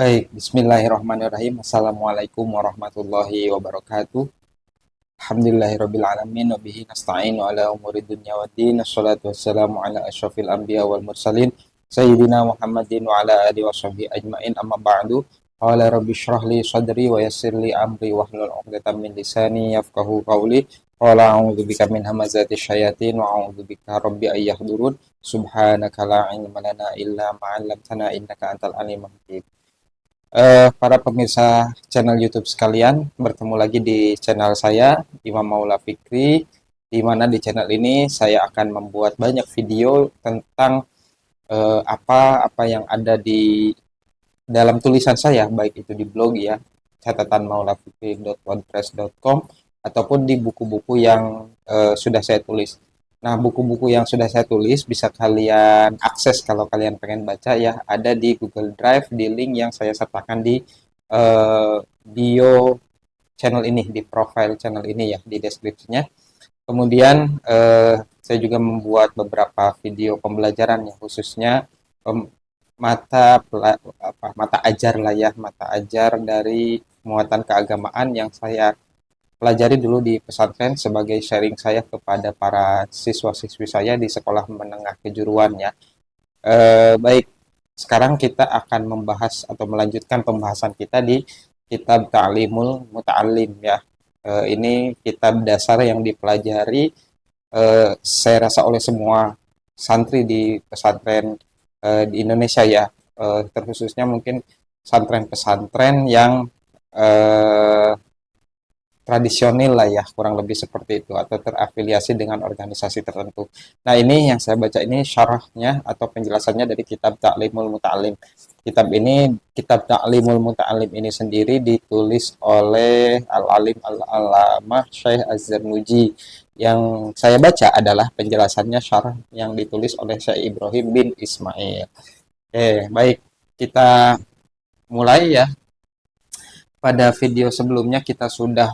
Baik, bismillahirrahmanirrahim. Assalamualaikum warahmatullahi wabarakatuh. Alhamdulillahirabbil alamin wa bihi nasta'in ala umuri dunya waddin. Assalatu wassalamu ala asyrafil anbiya wal mursalin sayyidina Muhammadin wa ala alihi washabihi ajmain. Amma ba'du. Qala rabbi shrah li sadri wa yassir li amri wahlul 'uqdatam min lisani yafqahu qawli. Qala a'udzu bika min hamazati syayatin wa a'udzu bika rabbi ay yahdurun. Subhanaka la ilma lana illa ma 'allamtana innaka antal alimul hakim. Para pemirsa channel YouTube sekalian, bertemu lagi di channel saya, Imam Maula Fikri, di mana di channel ini saya akan membuat banyak video tentang apa yang ada di dalam tulisan saya, baik itu di blog ya, catatan maulafikri.wordpress.com, ataupun di buku-buku yang sudah saya tulis. Nah, buku-buku yang sudah saya tulis bisa kalian akses kalau kalian pengen baca ya, ada di Google Drive di link yang saya sertakan di bio channel ini, di profile channel ini ya, di deskripsinya. Kemudian saya juga membuat beberapa video pembelajaran ya, khususnya mata ajar lah ya, mata ajar dari muatan keagamaan yang saya pelajari dulu di pesantren sebagai sharing saya kepada para siswa-siswi saya di sekolah menengah kejuruan ya. Baik, sekarang kita akan membahas atau melanjutkan pembahasan kita di kitab Ta'limul Muta'allim ya. Ini kitab dasar yang dipelajari saya rasa oleh semua santri di pesantren di Indonesia ya. Terkhususnya mungkin pesantren-pesantren yang eh, tradisional lah ya, kurang lebih seperti itu, atau terafiliasi dengan organisasi tertentu. Nah, ini yang saya baca ini syarahnya atau penjelasannya dari kitab Ta'limul Muta'alim. Kitab Ta'limul Muta'alim ini sendiri ditulis oleh Al-Alim Al-Alamah Syekh Az-Zarnuji. Yang saya baca adalah penjelasannya syarah yang ditulis oleh Syekh Ibrahim bin Ismail. Oke, baik. Kita mulai ya. Pada video sebelumnya kita sudah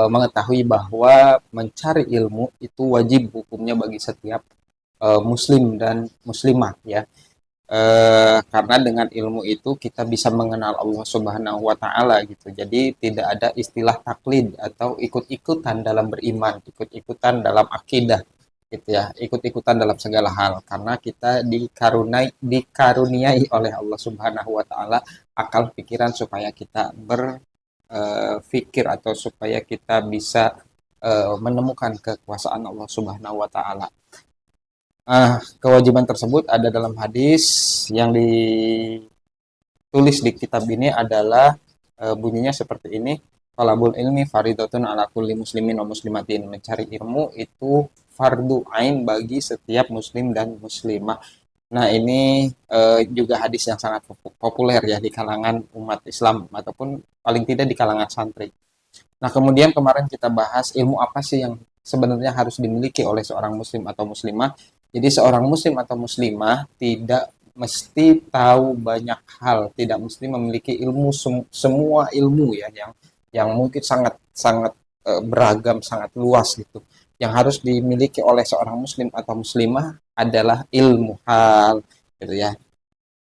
mengetahui bahwa mencari ilmu itu wajib hukumnya bagi setiap muslim dan muslimah ya. Karena dengan ilmu itu kita bisa mengenal Allah Subhanahu wa taala gitu. Jadi tidak ada istilah taklid atau ikut-ikutan dalam beriman, ikut-ikutan dalam akidah gitu ya, ikut-ikutan dalam segala hal karena kita dikaruniai oleh Allah Subhanahu wa taala akal pikiran supaya kita berpikir atau supaya kita bisa menemukan kekuasaan Allah Subhanahu wa taala. Kewajiban tersebut ada dalam hadis yang ditulis di kitab ini adalah bunyinya seperti ini. Talabul ilmi faridatun ala kulli muslimin wa muslimatin. Mencari ilmu itu fardu ain bagi setiap muslim dan muslimah. Nah, ini juga hadis yang sangat populer ya di kalangan umat Islam ataupun paling tidak di kalangan santri. Nah, kemudian kemarin kita bahas ilmu apa sih yang sebenarnya harus dimiliki oleh seorang muslim atau muslimah. Jadi seorang muslim atau muslimah tidak mesti tahu banyak hal, tidak mesti memiliki ilmu semua ilmu ya yang mungkin sangat sangat beragam, sangat luas gitu. Yang harus dimiliki oleh seorang muslim atau muslimah adalah ilmu hal gitu ya.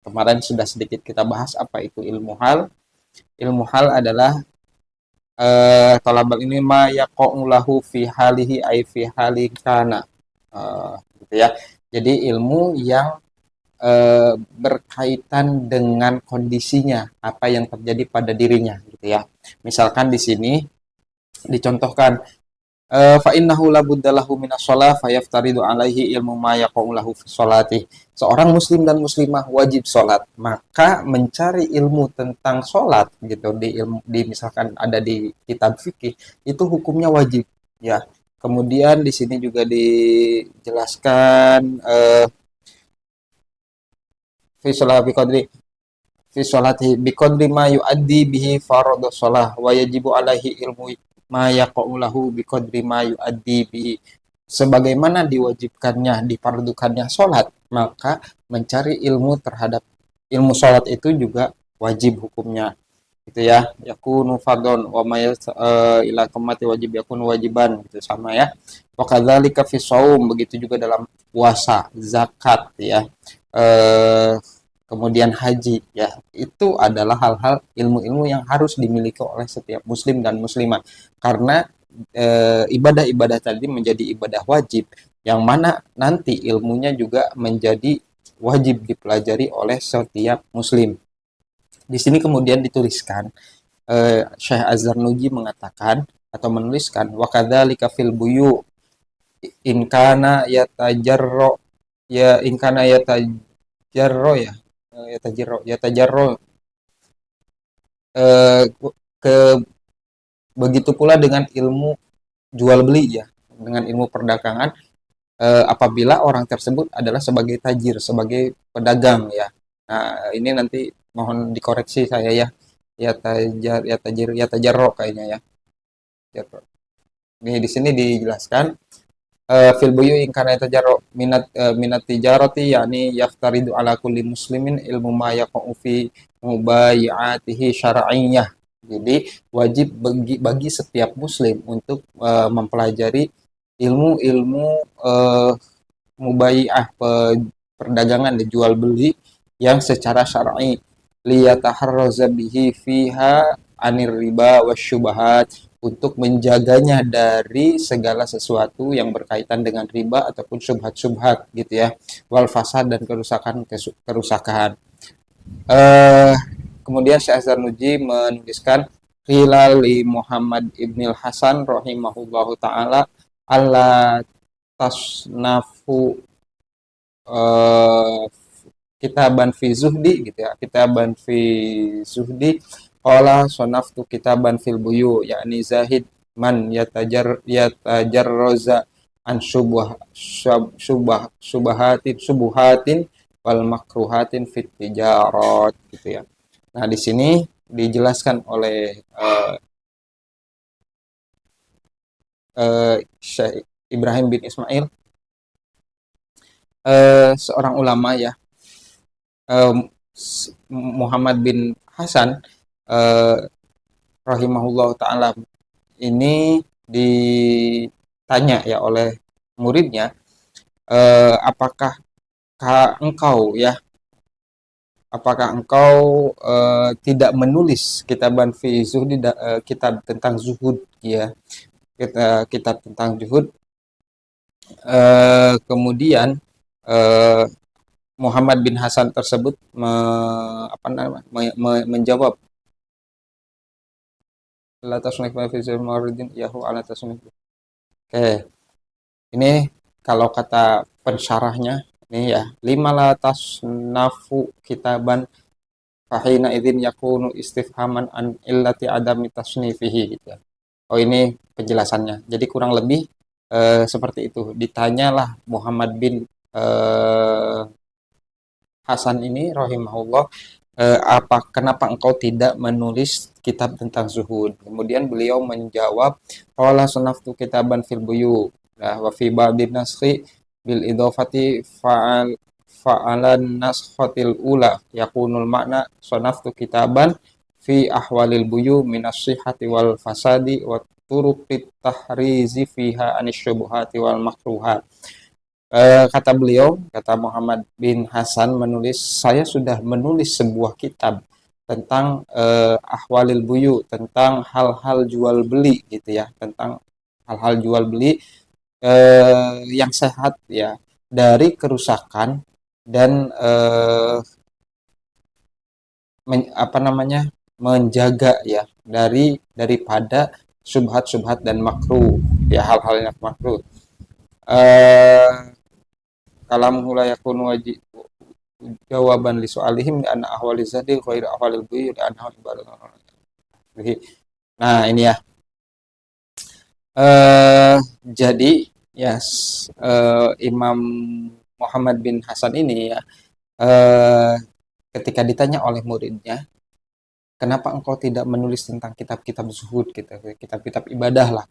Kemarin sudah sedikit kita bahas apa itu ilmu hal. Ilmu hal adalah talabal ini ma yaqa'u lahu fi halihi ay fi halikana gitu ya. Jadi ilmu yang berkaitan dengan kondisinya, apa yang terjadi pada dirinya gitu ya. Misalkan di sini dicontohkan fa innahu la buddalahu minas shalah fayaftaridu alaihi ilmu ma yaqa'u lahu fi sholati. Seorang muslim dan muslimah wajib sholat, maka mencari ilmu tentang sholat gitu di misalkan ada di kitab fikih itu hukumnya wajib ya. Kemudian di sini juga dijelaskan fi sholati biqadri fi sholati biqadri ma yuaddi bihi fardhu shalah wa yajibu alaihi ilmu ma yaqa'u lahu biqadri ma yuaddi bihi. Sebagaimana diwajibkannya, difardukannya sholat, maka mencari ilmu terhadap ilmu sholat itu juga wajib hukumnya gitu ya. Yakunu fardhon wa ma ila qamati wajib yakunu wajiban gitu sama ya. Wa kadzalika fi shaum, begitu juga dalam puasa, zakat ya. kemudian haji ya. Itu adalah hal-hal ilmu-ilmu yang harus dimiliki oleh setiap muslim dan muslimah. Karena ibadah-ibadah tadi menjadi ibadah wajib yang mana nanti ilmunya juga menjadi wajib dipelajari oleh setiap muslim. Di sini kemudian dituliskan Syekh Azhar Nuji mengatakan atau menuliskan wa kadzalika fil buyu in kana yatajarro ya in kana yatajarro ya yatajarro eh, ke begitu pula dengan ilmu jual beli ya, dengan ilmu perdagangan apabila orang tersebut adalah sebagai tajir, sebagai pedagang ya. Nah, ini nanti mohon dikoreksi saya ya. Ya tajarro kayaknya ya. Ini di sini dijelaskan fil buyu in kana tajarro minat tijarati yakni yaftaridu ala kulli muslimin ilmu ma yaqau fi mubayi'atihi syar'iyyah. Jadi wajib bagi setiap muslim untuk mempelajari ilmu-ilmu mubayi'ah perdagangan dan jual beli yang secara syar'i liyataharraza bihi fiha anir riba wasyubahat untuk menjaganya dari segala sesuatu yang berkaitan dengan riba ataupun subhat-subhat gitu ya, wal fasad dan kerusakan. Eh Kemudian Syekh Zarnuji menuliskan Hilali Muhammad Ibnil Hasan rahimahullahu taala alla tasnafu eh, kitaban fi zuhdi gitu ya, kitaban fi zuhdi qala sonaftu kitaban fil buyu yakni zahid man yatajarroza an subuhatin wal makruhatin fit tijarat gitu ya. Nah, di sini dijelaskan oleh Syekh Ibrahim bin Ismail, seorang ulama ya, Muhammad bin Hasan eh, rahimahullah taala ini ditanya ya oleh muridnya, apakah engkau ya, apakah engkau tidak menulis kitaban fi zuhdi kitab tentang zuhud ya, kitab tentang zuhud. Kemudian eh, Muhammad bin Hasan tersebut menjawab la tasnif fi maridin yahu ala tasnif. Oke, ini kalau kata pensyarahnya ini ya, lima la tasnafu kitaban fahina idzin yakunu istifhaman an illati adami tasnifihi gitu ya. Oh, ini penjelasannya. Jadi kurang lebih seperti itu. Ditanyalah Muhammad bin eh, Hasan ini rahimahullah, kenapa engkau tidak menulis kitab tentang zuhud? Kemudian beliau menjawab, qala sanaftu kitaban fil buyu. Nah, wa fi ba'din naskhi bil idhafati fa'alan naskhatil ula yakunul makna sanaftu kitaban fi ahwalil buyu minas sihhati wal fasadi wa turuqit tahrizi fiha anis syubuhati wal makruhat. Kata beliau, kata Muhammad bin Hasan menulis, saya sudah menulis sebuah kitab tentang ahwalil buyu, tentang hal-hal jual beli gitu ya, tentang hal-hal jual beli yang sehat ya, dari kerusakan dan menjaga ya daripada subhat-subhat dan makruh ya, hal-hal yang makruh. Kalam la yakunu wajib jawaban li soalihim li anna ahwali zadi khairu ahwalil buyu li anna ibadah. Nah, ini ya. Jadi ya Imam Muhammad bin Hasan ini ya, ketika ditanya oleh muridnya, kenapa engkau tidak menulis tentang kitab-kitab zuhud gitu, kitab-kitab ibadah lah.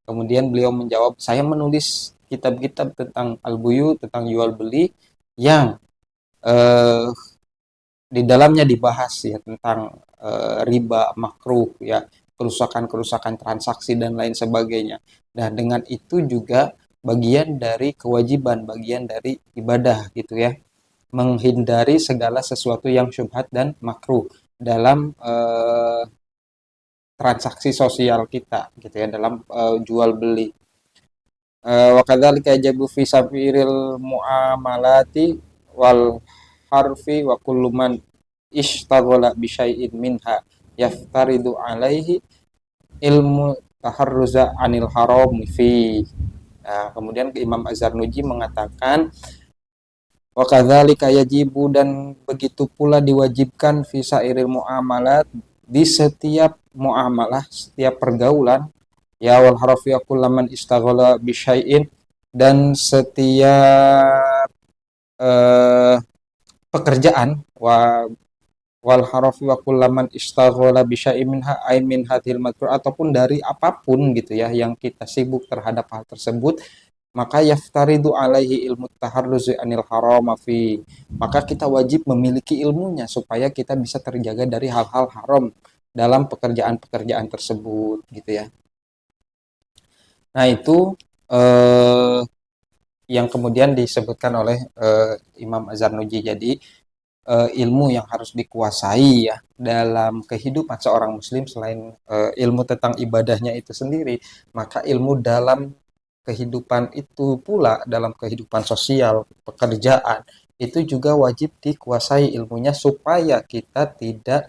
Kemudian beliau menjawab, saya menulis kitab-kitab tentang al-buyu, tentang jual beli yang eh, di dalamnya dibahas ya tentang riba, makruh ya, kerusakan-kerusakan transaksi dan lain sebagainya. Nah, dengan itu juga bagian dari kewajiban, bagian dari ibadah gitu ya. menghindari segala sesuatu yang syubhat dan makruh dalam transaksi sosial kita gitu ya, dalam jual beli. Wa kadzalika yajibu fi safiril muamalati wal harfi wa kullu man ishtaghala bi syai'in minha yaftaridu alaihi ilmu taharruza anil haram fi. Nah, kemudian Imam Az-Zarnuji mengatakan wa kadzalika yajibu, dan begitu pula diwajibkan fi sairil muamalat, di setiap muamalah, setiap pergaulan, ya wal harafiya kullaman istaghala bi syai'in, dan setiap eh, pekerjaan, wal harafi wa kullaman istaghala bi syai'in minha ay min hadhil madhkur, ataupun dari apapun gitu ya yang kita sibuk terhadap hal tersebut, maka yaftaridu alaihi ilmu taharruzi anil harama fi, maka kita wajib memiliki ilmunya supaya kita bisa terjaga dari hal-hal haram dalam pekerjaan-pekerjaan tersebut gitu ya. Nah, itu eh, yang kemudian disebutkan oleh Imam Az-Zarnuji. Jadi ilmu yang harus dikuasai ya dalam kehidupan seorang muslim, selain ilmu tentang ibadahnya itu sendiri, maka ilmu dalam kehidupan itu pula, dalam kehidupan sosial, pekerjaan, itu juga wajib dikuasai ilmunya supaya kita tidak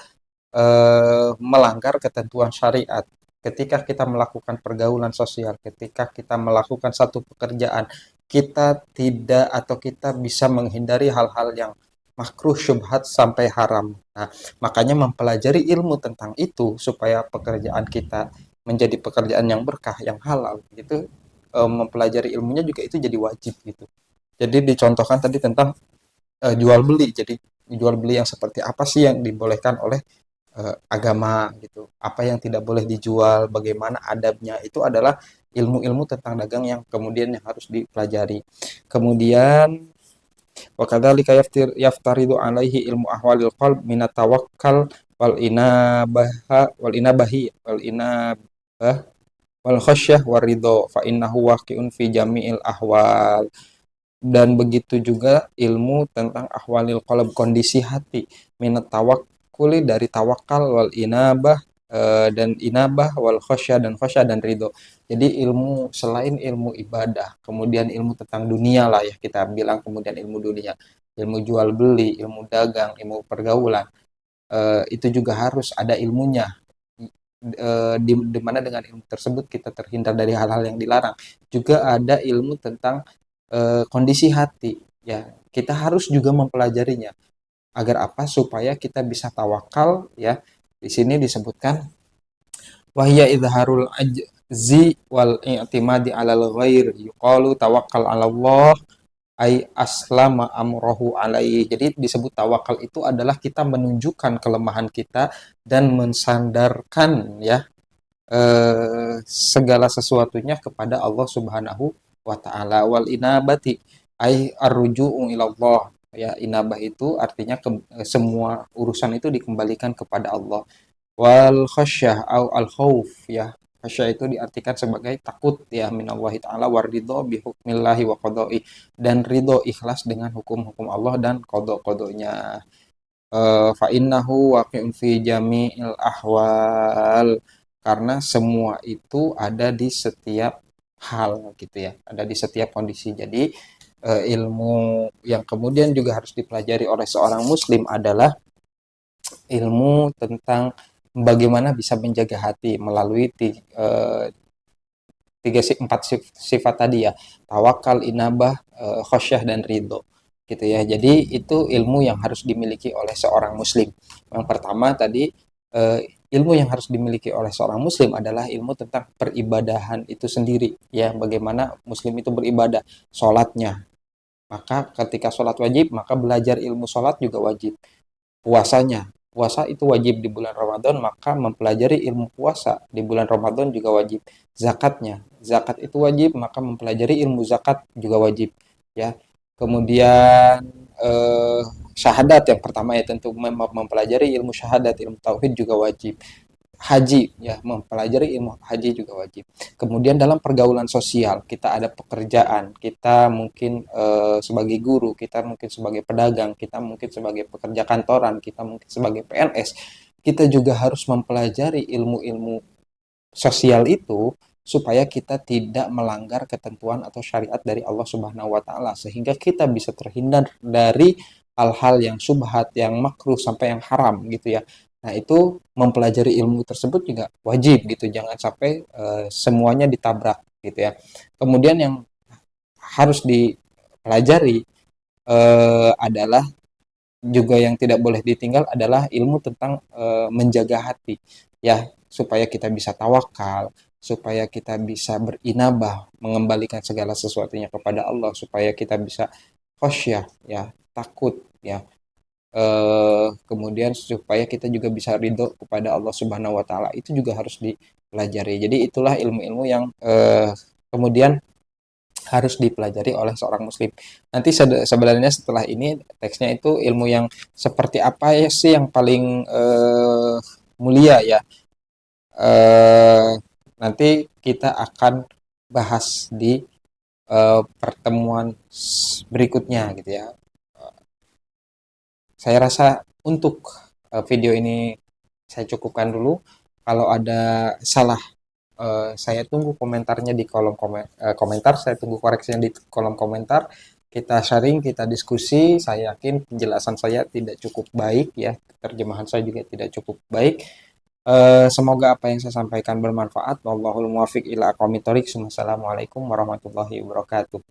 melanggar ketentuan syariat. Ketika kita melakukan pergaulan sosial, ketika kita melakukan satu pekerjaan, kita tidak, atau kita bisa menghindari hal-hal yang makruh, syubhat, sampai haram. Nah, makanya mempelajari ilmu tentang itu supaya pekerjaan kita menjadi pekerjaan yang berkah, yang halal. Gitu, mempelajari ilmunya juga itu jadi wajib gitu. Jadi dicontohkan tadi tentang jual beli. Jadi jual beli yang seperti apa sih yang dibolehkan oleh agama gitu. Apa yang tidak boleh dijual, bagaimana adabnya, itu adalah ilmu-ilmu tentang dagang yang kemudian yang harus dipelajari. Kemudian wa kadzalika yaftaridu alaihi ilmu ahwalil qalb minat tawakkal wal inabah wal khasyah waridho fa innahu waqi'un fi jami'il ahwal. Dan begitu juga ilmu tentang ahwalil qalb, kondisi hati, minat tawakkuli, dari tawakal, wal inabah dan inabah, wal khasyah, dan khasyah, dan ridho. Jadi ilmu selain ilmu ibadah, kemudian ilmu tentang dunia lah ya kita bilang, kemudian ilmu dunia, ilmu jual beli, ilmu dagang, ilmu pergaulan, itu juga harus ada ilmunya. Di mana dengan ilmu tersebut kita terhindar dari hal-hal yang dilarang. Juga ada ilmu tentang kondisi hati ya, kita harus juga mempelajarinya agar apa, supaya kita bisa tawakal ya. Di sini disebutkan wahya idharul ajzi wal i'timadi alal ghair, yuqalu tawakkal 'ala Allah ay aslama amrohu alaihi. Jadi disebut tawakal itu adalah kita menunjukkan kelemahan kita dan mensandarkan ya segala sesuatunya kepada Allah Subhanahu wa taala. Wal inabati ai arruju'u ilallah. Ya, inabah itu artinya semua urusan itu dikembalikan kepada Allah. Wal khasyah au al khauf ya. Khasyah itu diartikan sebagai takut ya, minallahi ta'ala, waridho bi hukmillahi wa qada'i, dan ridho, ikhlas dengan hukum-hukum Allah dan qada-qadanya. Fa innahu waqi'un fi jami'il ahwal, karena semua itu ada di setiap hal gitu ya, ada di setiap kondisi. Jadi ilmu yang kemudian juga harus dipelajari oleh seorang muslim adalah ilmu tentang bagaimana bisa menjaga hati melalui empat sifat tadi ya, tawakal, inabah, khosyah, dan ridho gitu ya. Jadi itu ilmu yang harus dimiliki oleh seorang muslim. Yang pertama tadi, ilmu yang harus dimiliki oleh seorang muslim adalah ilmu tentang peribadahan itu sendiri ya, bagaimana muslim itu beribadah, sholatnya. Maka ketika sholat wajib, maka belajar ilmu sholat juga wajib. Puasanya, puasa itu wajib di bulan Ramadan, maka mempelajari ilmu puasa di bulan Ramadan juga wajib. Zakatnya, zakat itu wajib, maka mempelajari ilmu zakat juga wajib ya. Kemudian syahadat yang pertama ya, tentu mempelajari ilmu syahadat, ilmu tauhid juga wajib. haji ya, mempelajari ilmu haji juga wajib. Kemudian dalam pergaulan sosial, kita ada pekerjaan, kita mungkin sebagai guru, kita mungkin sebagai pedagang, kita mungkin sebagai pekerja kantoran, kita mungkin sebagai PNS, kita juga harus mempelajari ilmu-ilmu sosial itu supaya kita tidak melanggar ketentuan atau syariat dari Allah Subhanahu wa taala sehingga kita bisa terhindar dari hal-hal yang subhat, yang makruh sampai yang haram gitu ya. Nah, itu mempelajari ilmu tersebut juga wajib gitu. Jangan sampai semuanya ditabrak gitu ya. Kemudian yang harus dipelajari adalah juga yang tidak boleh ditinggal adalah ilmu tentang menjaga hati ya, supaya kita bisa tawakal, supaya kita bisa berinabah, mengembalikan segala sesuatunya kepada Allah, supaya kita bisa khosyah ya, takut ya. Kemudian supaya kita juga bisa ridho kepada Allah Subhanahu wa taala, itu juga harus dipelajari. Jadi itulah ilmu-ilmu yang kemudian harus dipelajari oleh seorang muslim. Nanti sebenarnya setelah ini teksnya itu ilmu yang seperti apa ya sih yang paling mulia ya. Eh, Nanti kita akan bahas di pertemuan berikutnya gitu ya. Saya rasa untuk video ini saya cukupkan dulu. Kalau ada salah, saya tunggu komentarnya di kolom komentar. Saya tunggu koreksinya di kolom komentar. Kita sharing, kita diskusi. Saya yakin penjelasan saya tidak cukup baik ya. Terjemahan saya juga tidak cukup baik. Semoga apa yang saya sampaikan bermanfaat. Wallahul muwaffiq ila aqwamit thoriq. Wassalamualaikum warahmatullahi wabarakatuh.